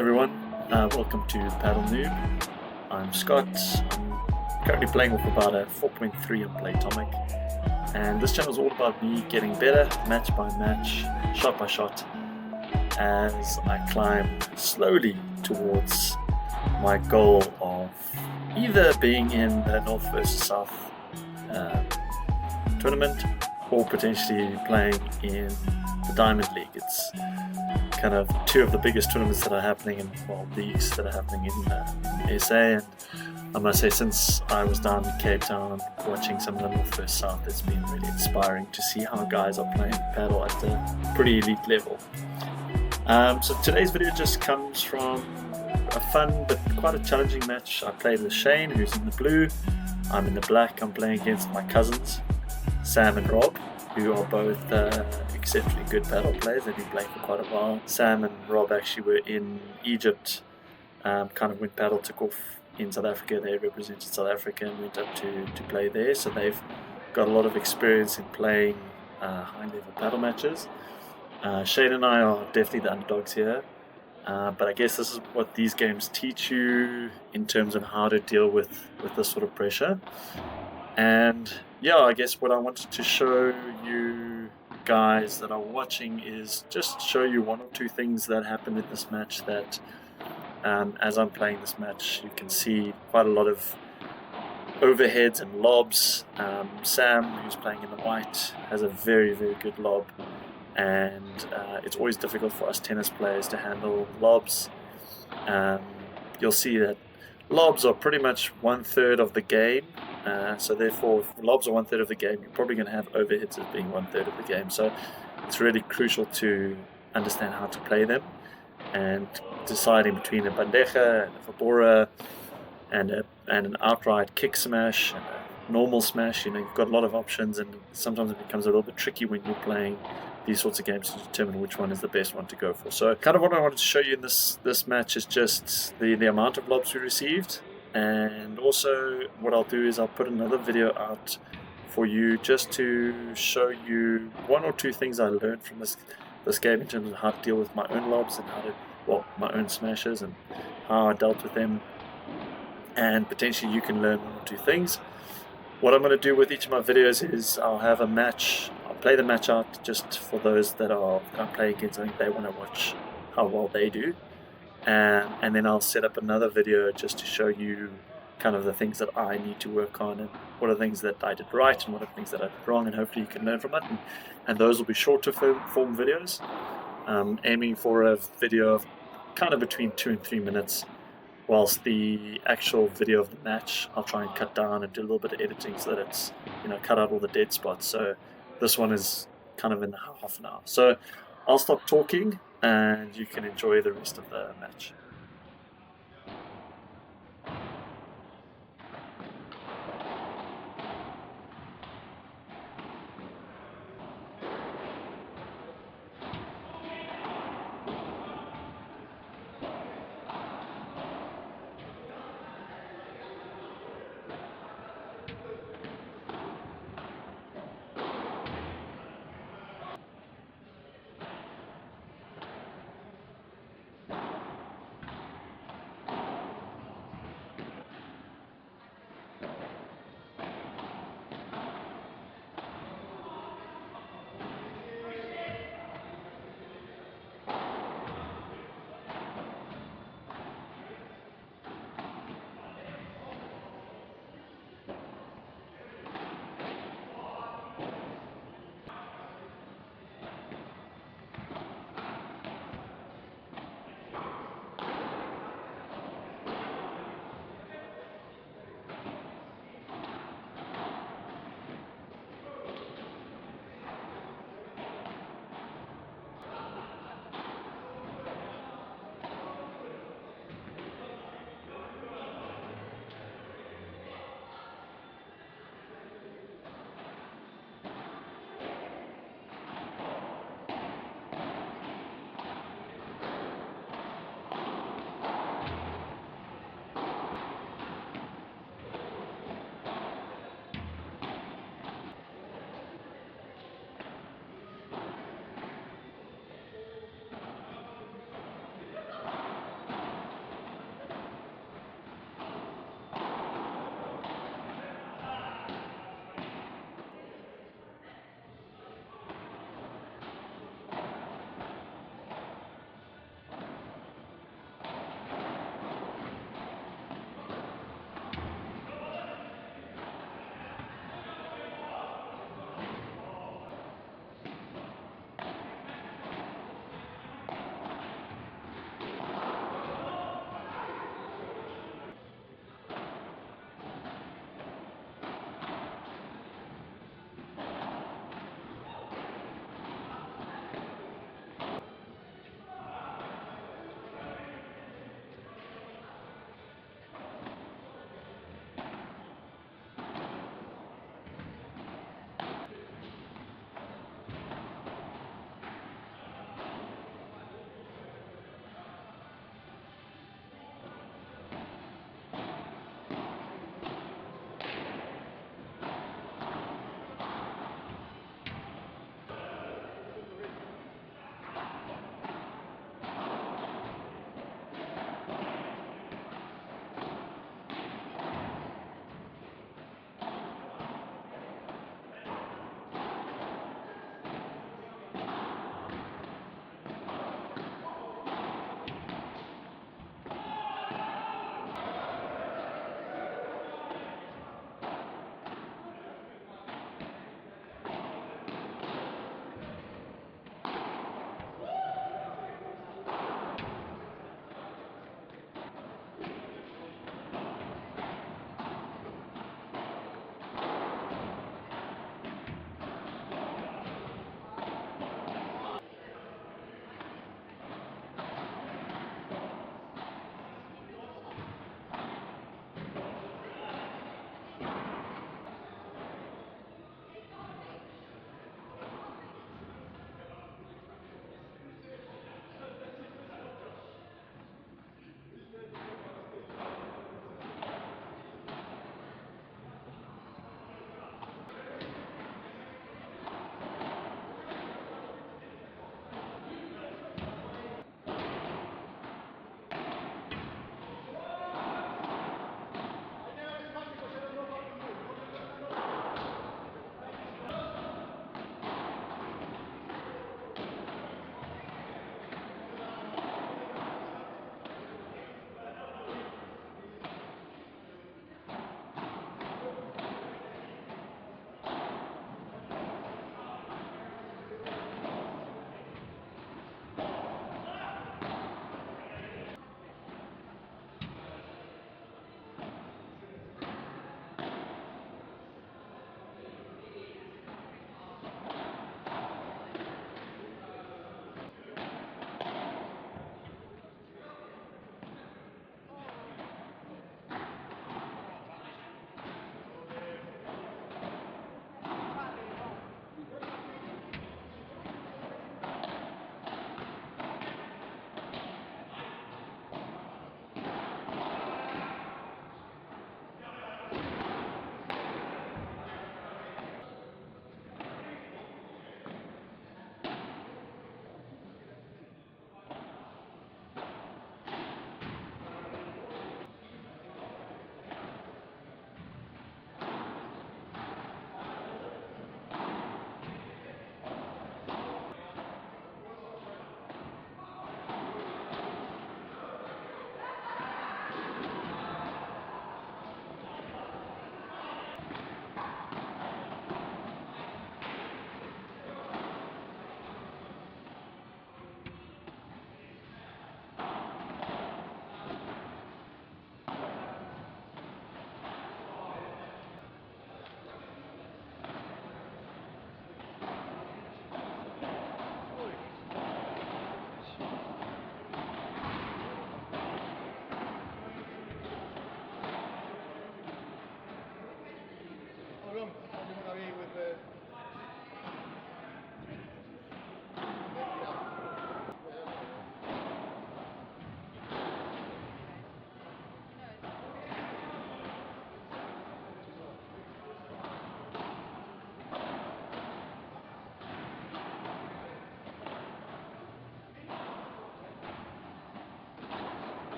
everyone, welcome to Padel Noob. I'm Scott. I'm currently playing with about a 4.3 on Playtomic, and this channel is all about me getting better, match by match, shot by shot, as I climb slowly towards my goal of either being in the North versus South tournament or potentially playing in the Diamond League. It's kind of two of the biggest tournaments that are happening in, well, leagues that are happening in SA, and I must say, since I was down in Cape Town watching some of the North vs South, it's been really inspiring to see how guys are playing paddle at a pretty elite level. So today's video just comes from a fun but quite a challenging match. I played with Shayne, who's in the blue. I'm in the black. I'm playing against my cousins, Sam and Rob, who are both exceptionally good paddle players. They've been playing for quite a while. Sam and Rob actually were in Egypt, kind of when paddle took off in South Africa. They represented South Africa and went up to play there. So they've got a lot of experience in playing high-level paddle matches. Shayne and I are definitely the underdogs here. But I guess this is what these games teach you in terms of how to deal with this sort of pressure. And yeah, I guess what I wanted to show you guys that are watching is just show you one or two things that happened in this match that as I'm playing this match, you can see quite a lot of overheads and lobs. Sam, who's playing in the white, has a very, very good lob, and it's always difficult for us tennis players to handle lobs. You'll see that lobs are pretty much 1/3 of the game. So therefore, if lobs are 1/3 of the game, you're probably going to have overheads as being 1/3 of the game. So it's really crucial to understand how to play them, and deciding between a bandeja and a fabora and an outright kick smash and a normal smash. You know, you've got a lot of options, and sometimes it becomes a little bit tricky when you're playing these sorts of games to determine which one is the best one to go for. So kind of what I wanted to show you in this match is just the amount of lobs we received. And also what I'll do is I'll put another video out for you just to show you one or two things I learned from this game in terms of how to deal with my own lobs and how to, well, my own smashes and how I dealt with them. And potentially you can learn one or two things. What I'm going to do with each of my videos is I'll have a match. I'll play the match out just for those that I'm playing against. I think they want to watch how well they do. And then I'll set up another video just to show you kind of the things that I need to work on, and what are the things that I did right and what are the things that I did wrong, and hopefully you can learn from it. And those will be shorter form videos, aiming for a video of kind of between 2 and 3 minutes, whilst the actual video of the match I'll try and cut down and do a little bit of editing so that it's, you know, cut out all the dead spots. So this one is kind of in the half an hour. So I'll stop talking and you can enjoy the rest of the match.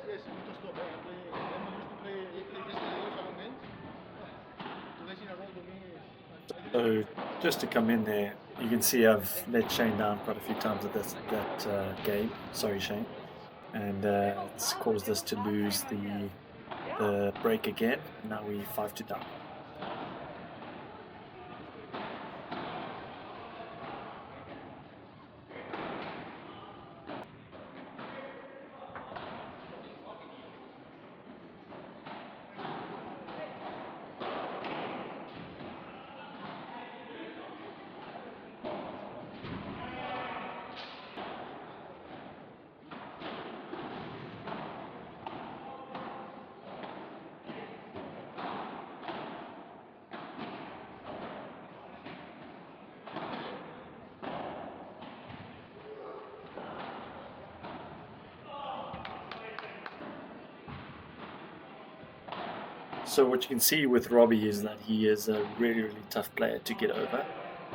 Yes, we need to stop. I'm used to play yesterday also long games. Today's in a row to me is. So just to come in there, you can see I've let Shayne down quite a few times at that game. Sorry, Shayne, and it's caused us to lose the break again. And now we 5-2 down. So what you can see with Robbie is that he is a really, really tough player to get over.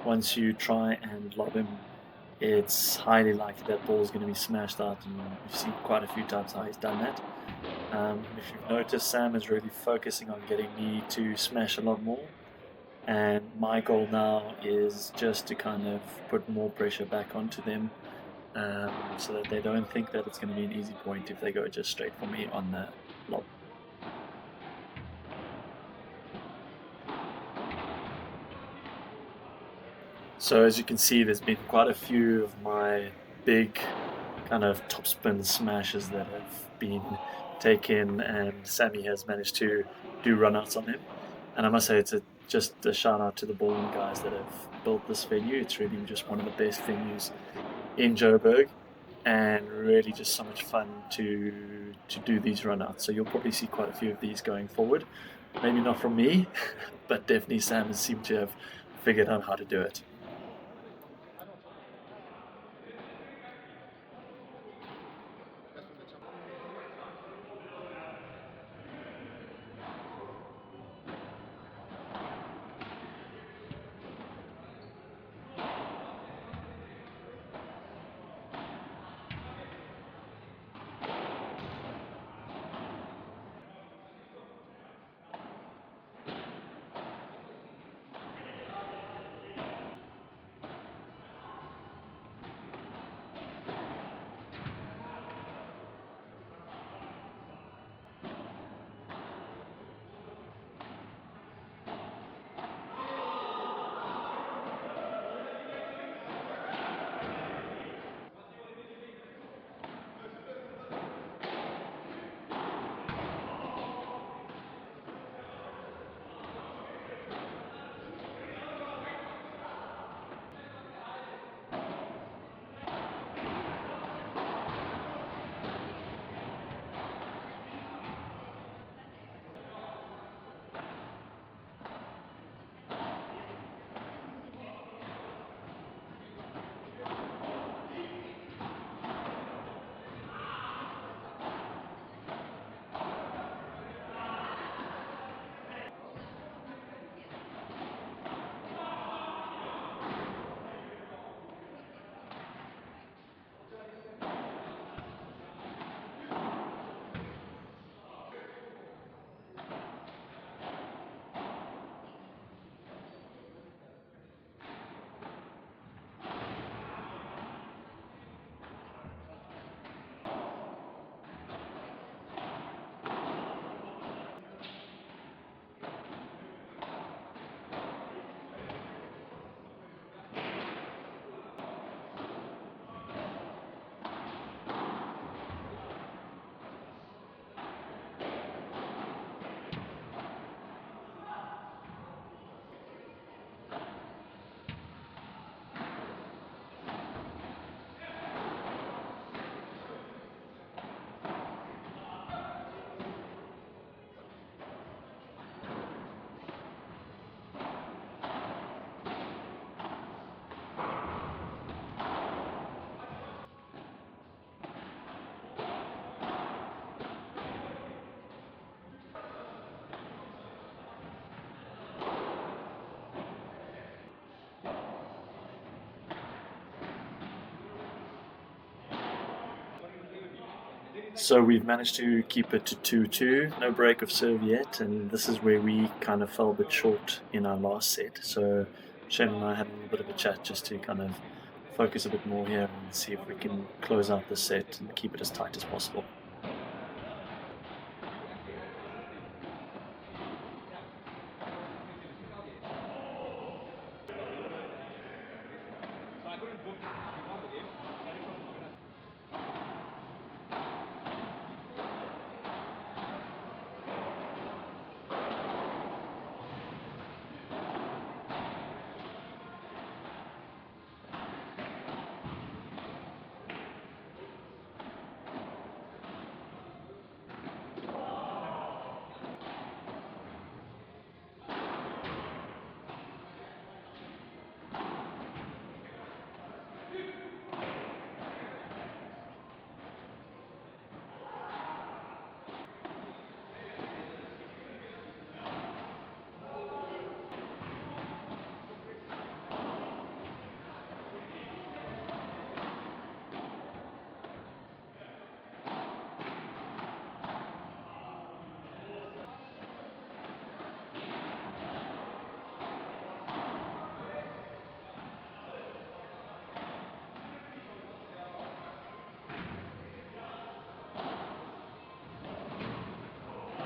Once you try and lob him, it's highly likely that ball is going to be smashed out, and we've seen quite a few times how he's done that. If you've noticed, Sam is really focusing on getting me to smash a lot more, and my goal now is just to kind of put more pressure back onto them, so that they don't think that it's going to be an easy point if they go just straight for me on the lob. So as you can see, there's been quite a few of my big kind of topspin smashes that have been taken, and Sammy has managed to do runouts on him. And I must say, it's just a shout out to the ballroom guys that have built this venue. It's really just one of the best venues in Joburg, and really just so much fun to do these runouts. So you'll probably see quite a few of these going forward. Maybe not from me, but definitely Sam has seemed to have figured out how to do it. So we've managed to keep it to 2-2, no break of serve yet, and this is where we kind of fell a bit short in our last set. So Shayne and I had a little bit of a chat just to kind of focus a bit more here and see if we can close out the set and keep it as tight as possible.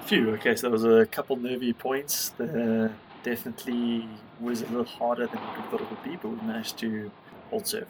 Phew, okay, so there was a couple nervy points. Definitely was a little harder than what we thought it would be, but we managed to hold serve.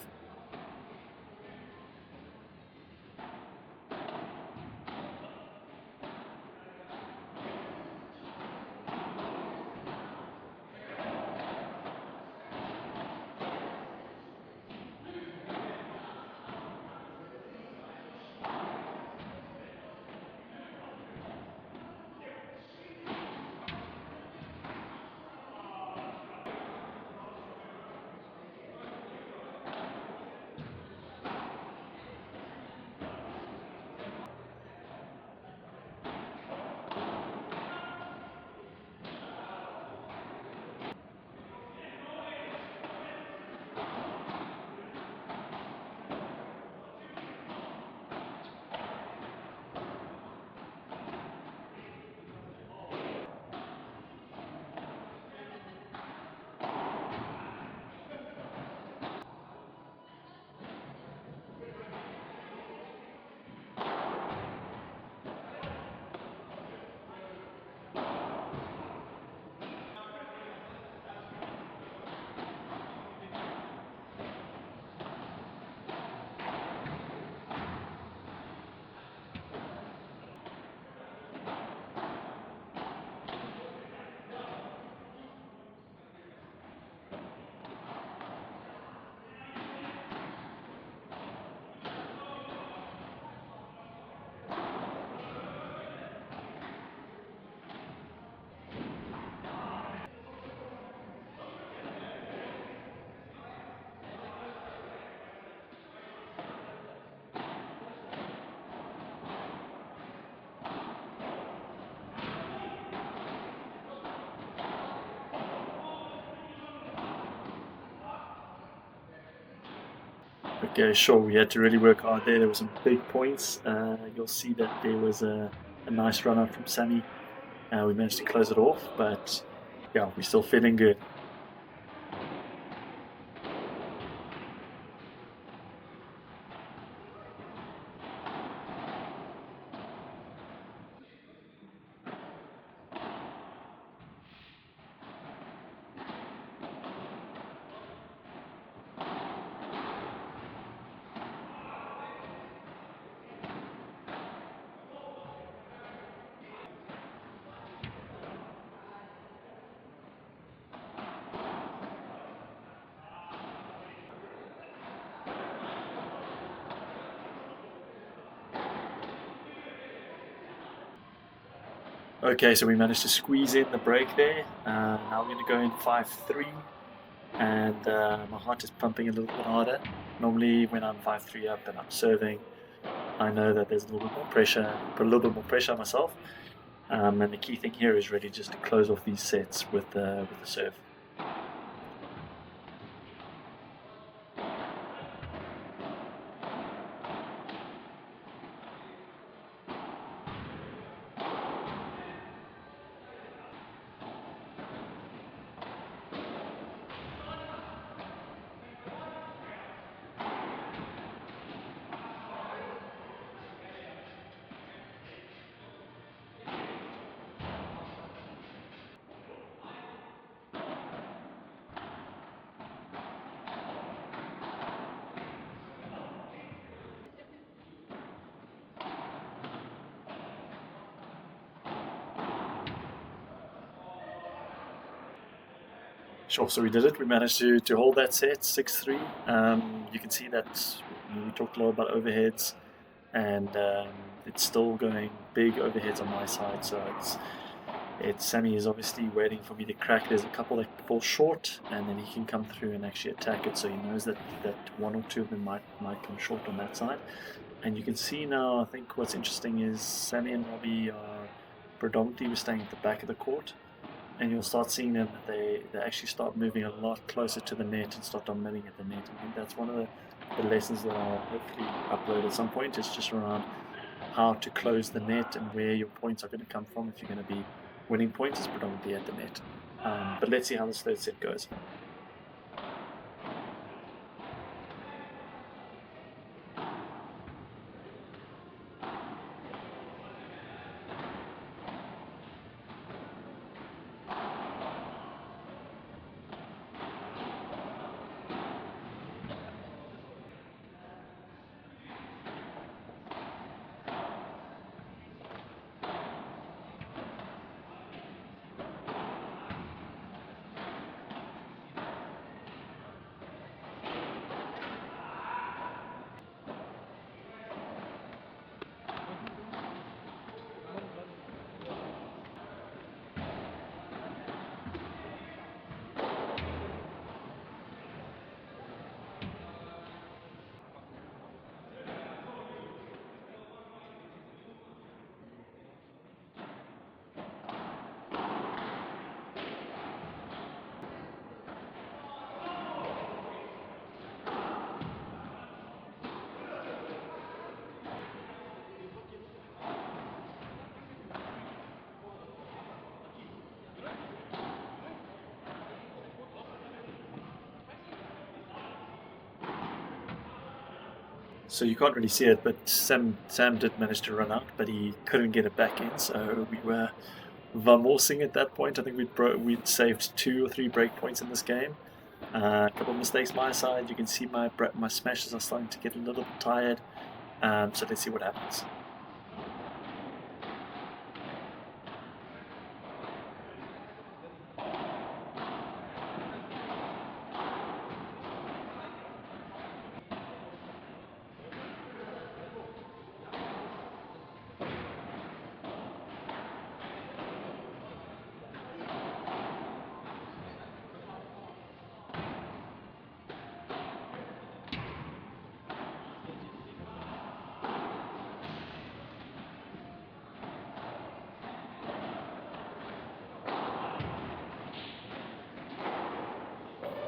Okay, sure, we had to really work hard there. There were some big points. You'll see that there was a nice run out from Sammy. We managed to close it off, but yeah, we're still feeling good. Okay, so we managed to squeeze in the break there. Now we're going to go in 5-3, and my heart is pumping a little bit harder. Normally, when I'm 5-3 up and I'm serving, I know that there's a little bit more pressure, put a little bit more pressure on myself. And the key thing here is really just to close off these sets with the serve. Sure, so we did it. We managed to hold that set 6-3. You can see that we talked a lot about overheads, and it's still going big overheads on my side. So Sammy is obviously waiting for me to crack. There's a couple that fall short, and then he can come through and actually attack it. So he knows that one or two of them might come short on that side. And you can see now, I think what's interesting is Sammy and Robbie are predominantly staying at the back of the court. And you'll start seeing them that they actually start moving a lot closer to the net and start dominating at the net. I think that's one of the lessons that I'll hopefully upload at some point. It's just around how to close the net and where your points are going to come from. If you're going to be winning points, it's predominantly at the net. But let's see how this third set goes. So you can't really see it, but Sam did manage to run out, but he couldn't get it back in. So we were vamorsing at that point. I think we'd saved 2 or 3 break points in this game. A couple of mistakes my side. You can see my smashes are starting to get a little bit tired. So let's see what happens.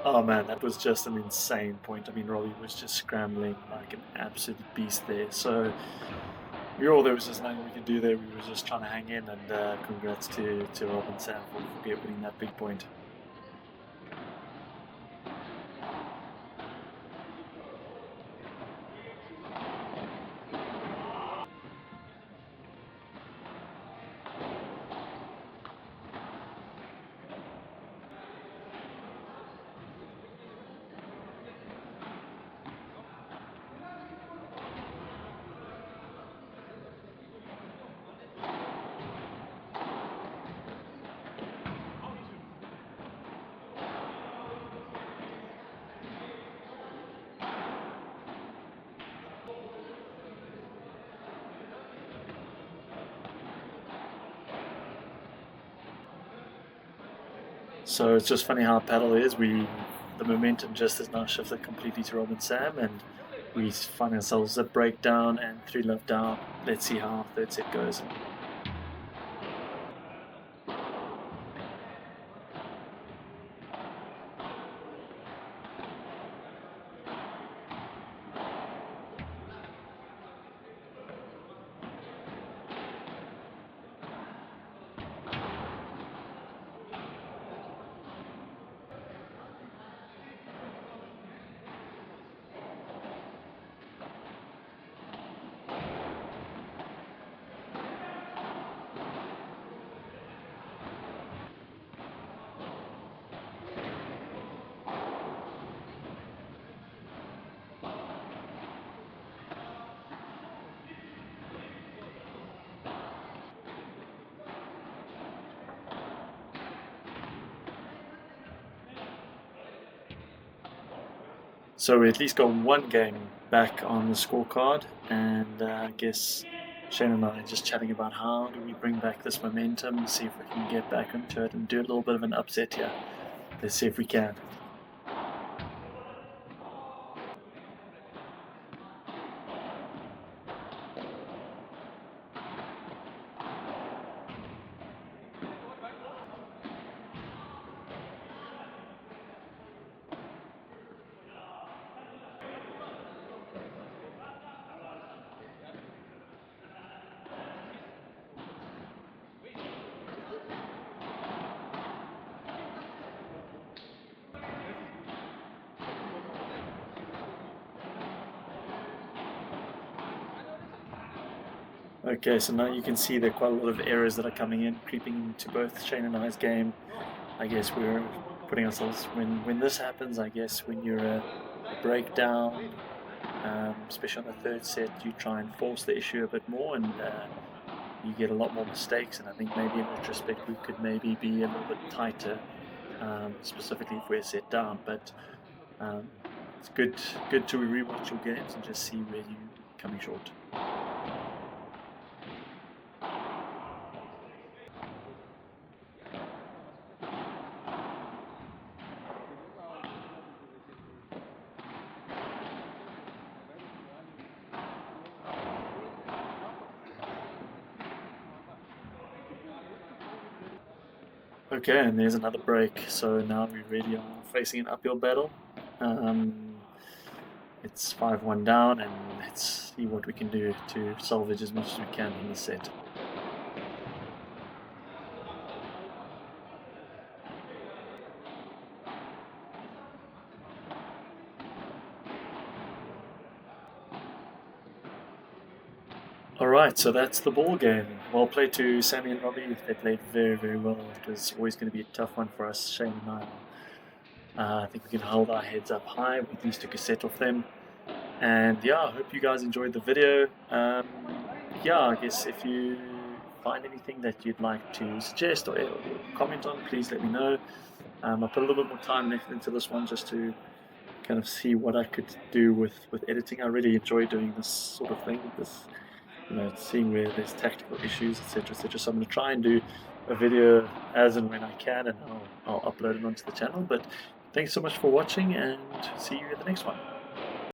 Oh man, that was just an insane point. I mean, Robbie was just scrambling like an absolute beast there. So there was just nothing we could do there. We were just trying to hang in, and congrats to Rob and Sam for winning that big point. So it's just funny how paddle is. The momentum just has now shifted completely to Rob and Sam, and we find ourselves a breakdown and 3-love down. Let's see how third set goes. So we at least got one game back on the scorecard, and I guess Shayne and I are just chatting about how do we bring back this momentum, see if we can get back into it and do a little bit of an upset here. Let's see if we can. Okay, so now you can see there are quite a lot of errors that are coming in, creeping into both Shayne and I's game. I guess we're putting ourselves, when this happens, I guess when you're a breakdown, especially on the third set, you try and force the issue a bit more, and you get a lot more mistakes. And I think maybe in retrospect we could maybe be a little bit tighter, specifically if we're set down. But it's good to rewatch your games and just see where you're coming short. Okay, and there's another break. So now we really are facing an uphill battle. It's 5-1 down, and let's see what we can do to salvage as much as we can in this set. Alright, so that's the ball game. Well played to Sammy and Robbie. They played very, very well. It was always going to be a tough one for us, Shayne and I. I think we can hold our heads up high. We at least took a set off them. And yeah, I hope you guys enjoyed the video. Yeah, I guess if you find anything that you'd like to suggest or comment on, please let me know. I put a little bit more time into this one just to kind of see what I could do with editing. I really enjoy doing this sort of thing, seeing where there's tactical issues, etc., etc. So I'm going to try and do a video as and when I can, and I'll upload it onto the channel. But thanks so much for watching, and see you in the next one.